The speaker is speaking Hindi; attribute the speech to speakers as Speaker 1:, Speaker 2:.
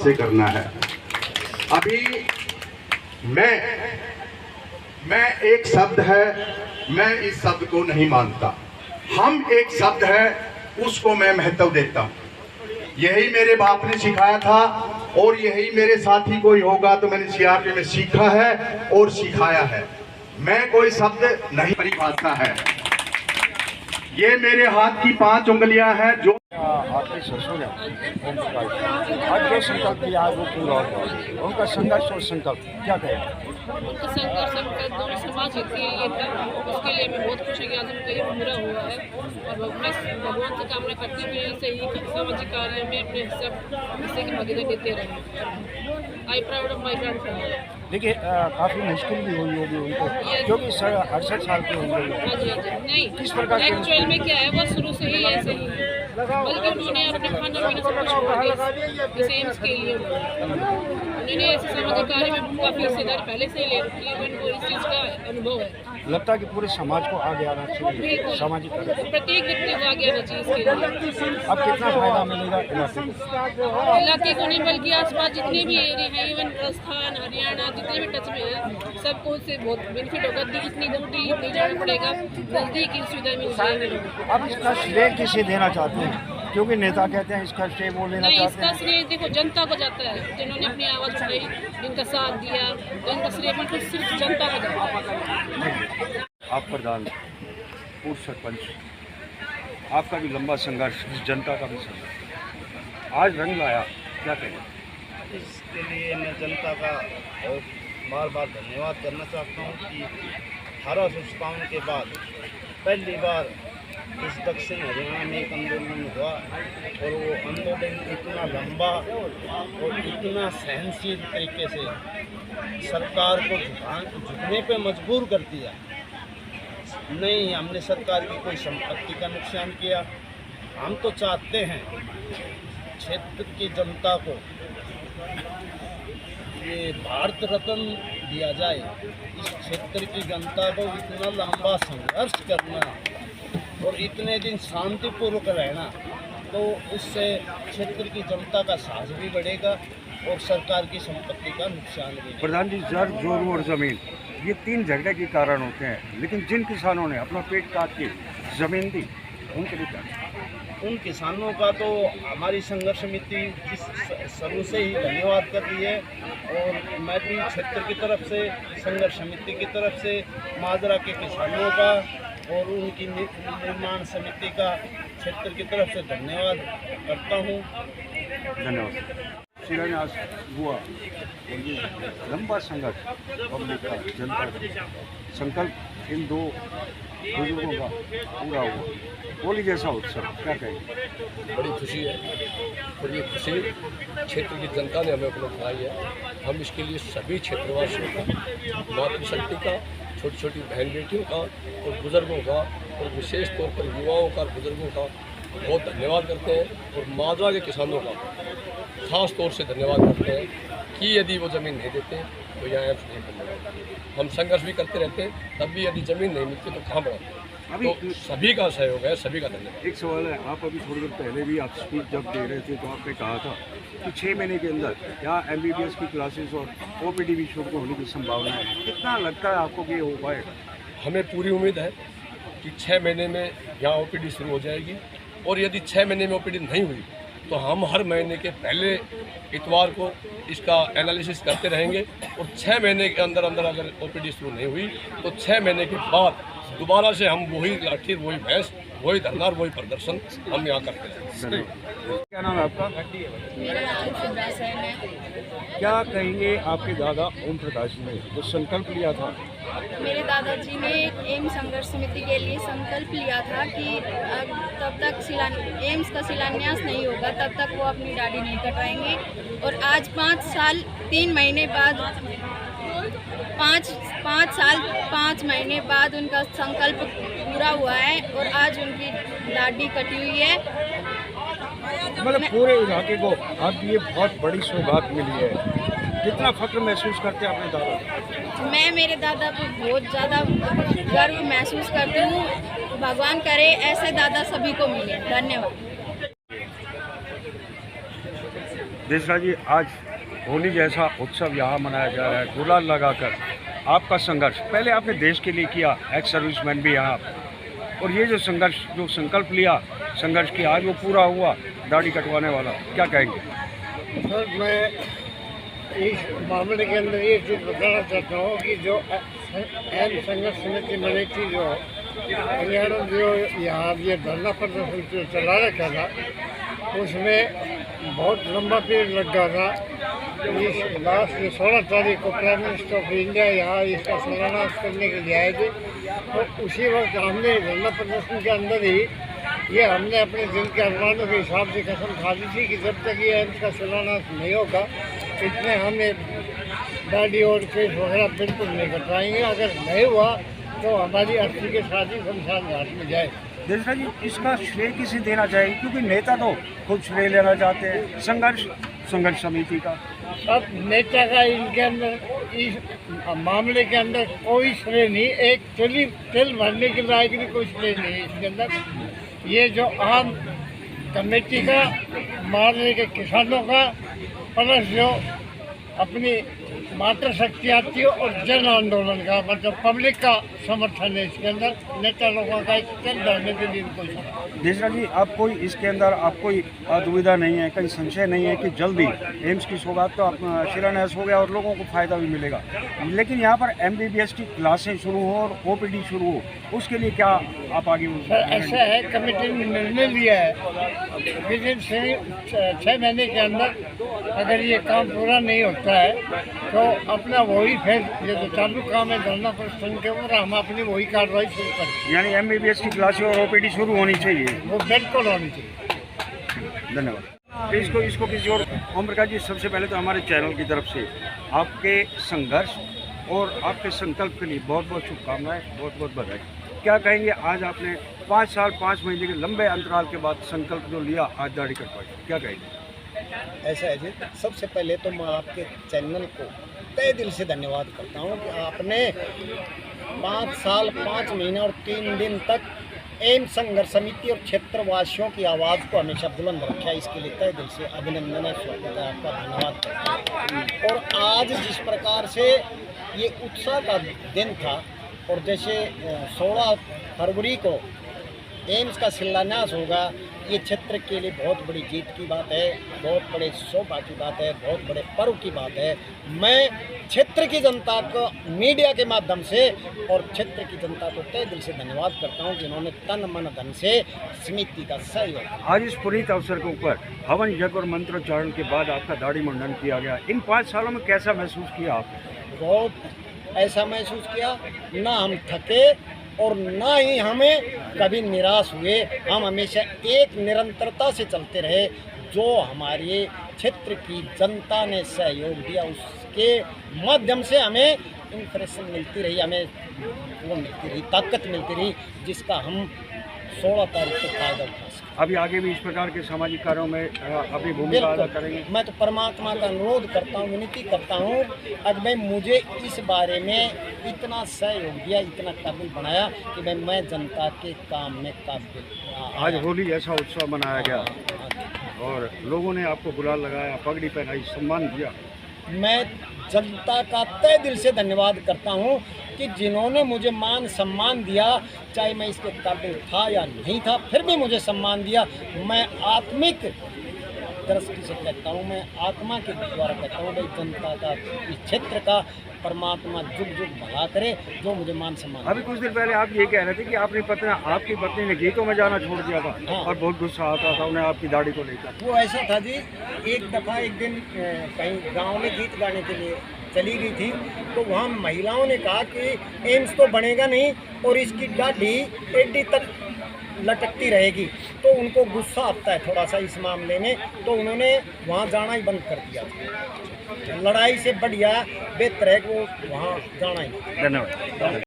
Speaker 1: से करना है। अभी मैं एक शब्द है, मैं इस शब्द को नहीं मानता। हम एक शब्द है, उसको मैं महत्व देता हूँ। यही मेरे बाप ने सिखाया था और यही मेरे साथी कोई होगा तो मैंने सीआरपी में सीखा है और सिखाया है। मैं कोई शब्द नहीं, परिभाषा है। ये मेरे हाथ की 5 उंगलियां हैं जो
Speaker 2: आपके ससुर हैं ओम प्रकाश, आज जो संकल्प किया है वो पूरा होगा। उनका संघर्ष और संकल्प क्या कहें?
Speaker 3: उनका संघर्ष दोनों समाज हित के लिए था, उसके लिए मैं बहुत खुश हूँ कि आज उनका ये पूरा हुआ है। और मैं भगवान से कामना करती हूँ ऐसे ही सामाजिक कार्य में अपने सब हिस्से की भागीदारी देते रहें। I proud of my grandfather.
Speaker 2: देखिए काफ़ी मुश्किल भी हुई होगी उनको, क्योंकि 68 साल की उम्र है।
Speaker 3: हाँ जी, हाँ जी। नहीं,
Speaker 2: किस प्रकार की
Speaker 3: एक्चुअल में क्या है, वो शुरू से ही ऐसे ही है, बल्कि उन्होंने अपने खाना पीना सब कुछ छोड़ दिया इस एम्स के लिए। उन्होंने ऐसे सामाजिक कार्य में काफ़ी हिस्सेदारी पहले से ही ले रखी है, उनको इस चीज़ का अनुभव है।
Speaker 2: लगता है कि पूरे समाज को आगे आना चाहिए
Speaker 3: बिल्कुल,
Speaker 2: सामाजिक कार्य।
Speaker 3: प्रत्येक व्यक्ति को आगे आना चाहिए इसके लिए।
Speaker 2: अब कितना फायदा मिलेगा
Speaker 3: इलाके को नहीं बल्कि आसपास जितने भी एरिया हैं, इवन राजस्थान, हरियाणा, जितने भी टच में है, सबको इससे बहुत बेनिफिट होगा। इतनी दूर दिल्ली नहीं जाना पड़ेगा, नज़दीक की सुविधा मिल जाएगी।
Speaker 2: अब इसका श्रेय किसे देना चाहते हैं? क्योंकि नेता कहते हैं इसका श्रेय वो लेना
Speaker 3: नहीं,
Speaker 2: चाहते
Speaker 3: इसका
Speaker 2: हैं।
Speaker 3: श्रेय देखो जनता को जाता है, जिन्होंने अपनी आवाज़ उठाई, जिनका साथ दिया, तो इनका श्रेय बिल्कुल सिर्फ जनता को जाता है।
Speaker 2: आप प्रधान, पूर्व सरपंच, आपका भी लंबा संघर्ष, जनता का भी संघर्ष आज रंग लाया, क्या कहें?
Speaker 4: इसके लिए मैं जनता का और बार बार धन्यवाद करना चाहता हूँ कि 1857 के बाद पहली बार इस दक्षिण हरियाणा में एक आंदोलन हुआ और वो आंदोलन इतना लंबा और इतना सहनशील तरीके से सरकार को झुकने पे मजबूर कर दिया। नहीं, हमने सरकार की कोई संपत्ति का नुकसान किया। हम तो चाहते हैं क्षेत्र की जनता को ये भारत रत्न दिया जाए। इस क्षेत्र की जनता को इतना लंबा संघर्ष करना और इतने दिन शांतिपूर्वक रहना, तो उससे क्षेत्र की जनता का साहस भी बढ़ेगा और सरकार की संपत्ति का नुकसान भी।
Speaker 2: प्रधान जी, जर, जोर और ज़मीन, ये 3 झगड़े के कारण होते हैं, लेकिन जिन किसानों ने अपना पेट काट के ज़मीन दी, उनके लिए क्या?
Speaker 4: उन किसानों का तो हमारी संघर्ष समिति शुरू से ही धन्यवाद कर रही है और मैं भी क्षेत्र की तरफ से, संघर्ष समिति की तरफ से माजरा के किसानों का और उनकी निर्माण समिति का क्षेत्र की तरफ से धन्यवाद करता हूँ।
Speaker 2: धन्यवाद। शिलान्यास हुआ और ये लंबा संघर्ष पब्लिक का, जनता का संकल्प इन 2 बुजुर्गों का पूरा हुआ। होली जैसा उत्सव, क्या कहेंगे?
Speaker 5: बड़ी खुशी है और ये खुशी क्षेत्र की जनता ने हमें उपलब्ध कराई है। हम इसके लिए सभी क्षेत्रवासियों का, मातृशक्ति का, छोटी छोटी बहन बेटियों का और बुज़ुर्गों का और विशेष तौर पर युवाओं का, बुज़ुर्गों का बहुत धन्यवाद करते हैं और माजरा के किसानों का ख़ास तौर से धन्यवाद करते हैं कि यदि वो ज़मीन नहीं देते तो यहाँ एम्स नहीं बनता। हम संघर्ष भी करते रहते हैं, तब भी यदि ज़मीन नहीं मिलती तो कहाँ बढ़ाते? तो सभी का सहयोग है, सभी का धन्यवाद।
Speaker 2: एक सवाल है, आप अभी थोड़ी देर पहले भी आप स्पीच जब दे रहे थे तो आपने कहा था कि 6 महीने के अंदर यहाँ MBBS की क्लासेस और OPD भी शुरू होने की संभावना है। कितना लगता है आपको कि ये हो पाएगा?
Speaker 5: हमें पूरी उम्मीद है कि 6 महीने में यहाँ OPD शुरू हो जाएगी और यदि 6 महीने में OPD नहीं हुई तो हम हर महीने के पहले इतवार को इसका एनालिसिस करते रहेंगे और 6 महीने के अंदर अंदर अगर OPD शुरू नहीं हुई तो 6 महीने के बाद दोबारा से हम वही लाठी, वही भैंस, वही धरना, वही प्रदर्शन हम यहाँ करते रहेंगे।
Speaker 2: क्या नाम है आपका?
Speaker 3: मेरा नाम शिवराज है।
Speaker 2: क्या कहेंगे आपके दादा ओम प्रकाश जी ने जो संकल्प लिया था?
Speaker 6: मेरे दादाजी ने एम्स संघर्ष समिति के लिए संकल्प लिया था कि तब तक एम्स का शिलान्यास नहीं होगा तब तक वो अपनी दाढ़ी नहीं कटवाएंगे। और आज 5 साल 3 महीने बाद 5 साल 5 महीने बाद उनका संकल्प पूरा हुआ है और आज उनकी दाढ़ी कटी हुई है।
Speaker 2: मतलब पूरे इलाके को अब ये बहुत बड़ी सौगात मिली है। कितना फख्र महसूस करते हैं अपने दादा?
Speaker 6: मैं मेरे दादा पर बहुत ज़्यादा गर्व महसूस करती हूँ। भगवान करे ऐसे दादा सभी को मिले। धन्यवाद।
Speaker 2: देसरा जी, आज होली जैसा उत्सव यहाँ मनाया जा रहा है, गुलाल लगाकर आपका संघर्ष पहले आपने देश के लिए किया, एक्स सर्विसमैन भी यहाँ, और ये जो संघर्ष, जो संकल्प लिया, संघर्ष किया, आज वो पूरा हुआ, दाढ़ी कटवाने वाला, क्या कहेंगे?
Speaker 7: सर, मैं इस मामले के अंदर ये चीज़ बताना चाहता हूँ कि जो एम संघर्ष समिति बनी थी, जो हरियाणा जो यहाँ ये धरना प्रदर्शन जो चला रखा था, उसमें बहुत लंबा पीरियड लग गया था। इस लास्ट 16 तारीख को प्राइम मिनिस्टर ऑफ इंडिया यहाँ इसका शिलान्यास करने के लिए आए थे, तो उसी वक्त हमने धरना प्रदर्शन के अंदर ही ये हमने अपने दिल के अरमानों के हिसाब से कसम खा ली थी कि जब तक ये एम्स का शिलान्यास नहीं होगा, इसमें हमें दाढ़ी और केस वगैरह बिल्कुल नहीं कटवाएंगे। अगर नहीं हुआ तो हमारी अर्थी के साथ ही शमशान घाट में जाए।
Speaker 2: देसरा जी, इसका श्रेय किसे देना चाहिए, क्योंकि नेता तो खुद श्रेय लेना चाहते हैं, संघर्ष समिति का।
Speaker 7: अब नेता का इनके अंदर इस मामले के अंदर कोई श्रेय नहीं, एक तिल भरने के लायक भी कोई श्रेय नहीं है इसके अंदर। ये जो आम कमेटी का, मारने के किसानों का, प्लस जो अपनी मात्र शक्ति आती है और जन आंदोलन का, मतलब पब्लिक का समर्थन है इसके अंदर। नेता लोगों का चल जाने के लिए कोई
Speaker 2: देसरा जी, आप कोई इसके अंदर आप कोई दुविधा नहीं है, कहीं संशय नहीं है कि जल्दी एम्स की सौगात तो शिलान्यास हो गया और लोगों को फायदा भी मिलेगा, लेकिन यहाँ पर MBBS की क्लासें शुरू हो और OPD शुरू हो, उसके लिए क्या आप आगे?
Speaker 7: सर, ऐसा है, कमेटी ने निर्णय लिया है विद इन 6 महीने के अंदर अगर ये काम पूरा नहीं होता है तो अपना वही फिर ये जो चालू काम है धरना प्रदर्शन के ऊपर हम अपनी वही कार्रवाई शुरू करें।
Speaker 2: यानी MBBS की क्लासें और OPD शुरू होनी चाहिए,
Speaker 7: वो बिल्कुल होनी चाहिए।
Speaker 2: धन्यवाद। इसको किसी और ओम प्रकाश जी, सबसे पहले तो हमारे चैनल की तरफ से आपके संघर्ष और आपके संकल्प के लिए बहुत बहुत शुभकामनाएं, बहुत बहुत बधाई। क्या कहेंगे, आज आपने 5 साल 5 महीने के लंबे अंतराल के बाद संकल्प जो लिया, आज दाढ़ी कटवाई, क्या कहेंगे?
Speaker 8: ऐसा है जी, सबसे पहले तो मैं आपके चैनल को तहे दिल से धन्यवाद करता हूँ कि आपने 5 साल 5 महीने और 3 दिन तक एम्स संघर्ष समिति और क्षेत्रवासियों की आवाज़ को हमेशा बुलंद रखा। इसके लिए तहे दिल से अभिनंदन है, स्वागत है, आपका धन्यवाद करता हूँ। और आज जिस प्रकार से ये उत्साह का दिन था, और जैसे 16 फरवरी को एम्स का शिलान्यास होगा, ये क्षेत्र के लिए बहुत बड़ी जीत की बात है, बहुत बड़े शोभा की बात है, बहुत बड़े पर्व की बात है। मैं क्षेत्र की जनता को मीडिया के माध्यम से और क्षेत्र की जनता को तहे दिल से धन्यवाद करता हूं, जिन्होंने तन मन धन से समिति का सहयोग।
Speaker 2: आज इस पुनीत अवसर के ऊपर हवन यज्ञ और मंत्रोच्चारण के बाद आपका दाढ़ी मुंडन किया गया, इन 5 सालों में कैसा महसूस किया आपने?
Speaker 8: बहुत ऐसा महसूस किया, ना हम थके और ना ही हमें कभी निराश हुए। हम हमेशा एक निरंतरता से चलते रहे। जो हमारे क्षेत्र की जनता ने सहयोग दिया, उसके माध्यम से हमें इंप्रेशन मिलती रही, हमें वो मिलती रही, ताकत मिलती रही, जिसका हम 16 तारीख को फायदा उठा सकें।
Speaker 2: अभी आगे भी इस प्रकार के सामाजिक कार्यों में अपनी भूमिका अदा करेंगे?
Speaker 8: मैं तो परमात्मा का अनुरोध करता हूँ, विनती करता हूँ, अगर मुझे इस बारे में इतना सहयोग दिया, इतना काबिल बनाया कि मैं जनता के काम में काबिल।
Speaker 2: आज होली जैसा उत्सव मनाया गया और लोगों ने आपको गुलाल लगाया, पगड़ी पहनाई, सम्मान दिया।
Speaker 8: मैं जनता का तहे दिल से धन्यवाद करता हूं कि जिन्होंने मुझे मान सम्मान दिया, चाहे मैं इसके काबिल था या नहीं था, फिर भी मुझे सम्मान दिया। मैं आत्मिक दृष्टि से कहता हूं, मैं आत्मा के द्वारा कहता हूं, भाई जनता का, इस क्षेत्र का परमात्मा जुग जुग भला करे, जो मुझे मान सम्मान।
Speaker 2: अभी कुछ दिन पहले आप ये कह रहे थे कि आपकी पत्नी ने गीतों में जाना छोड़ दिया था।
Speaker 8: हाँ।
Speaker 2: और बहुत गुस्सा आता था उन्हें आपकी दाढ़ी को लेकर।
Speaker 8: वो ऐसा था जी, एक दफ़ा एक दिन कहीं गांव में गीत गाने के लिए चली गई थी, तो वहाँ महिलाओं ने कहा कि एम्स तो बनेगा नहीं और इसकी दाढ़ी एडी तक लटकती रहेगी, तो उनको गुस्सा आता है थोड़ा सा इस मामले में, तो उन्होंने वहाँ जाना ही बंद कर दिया था। लड़ाई से बढ़िया बेहतर है कि वो वहाँ जाना ही।
Speaker 2: धन्यवाद।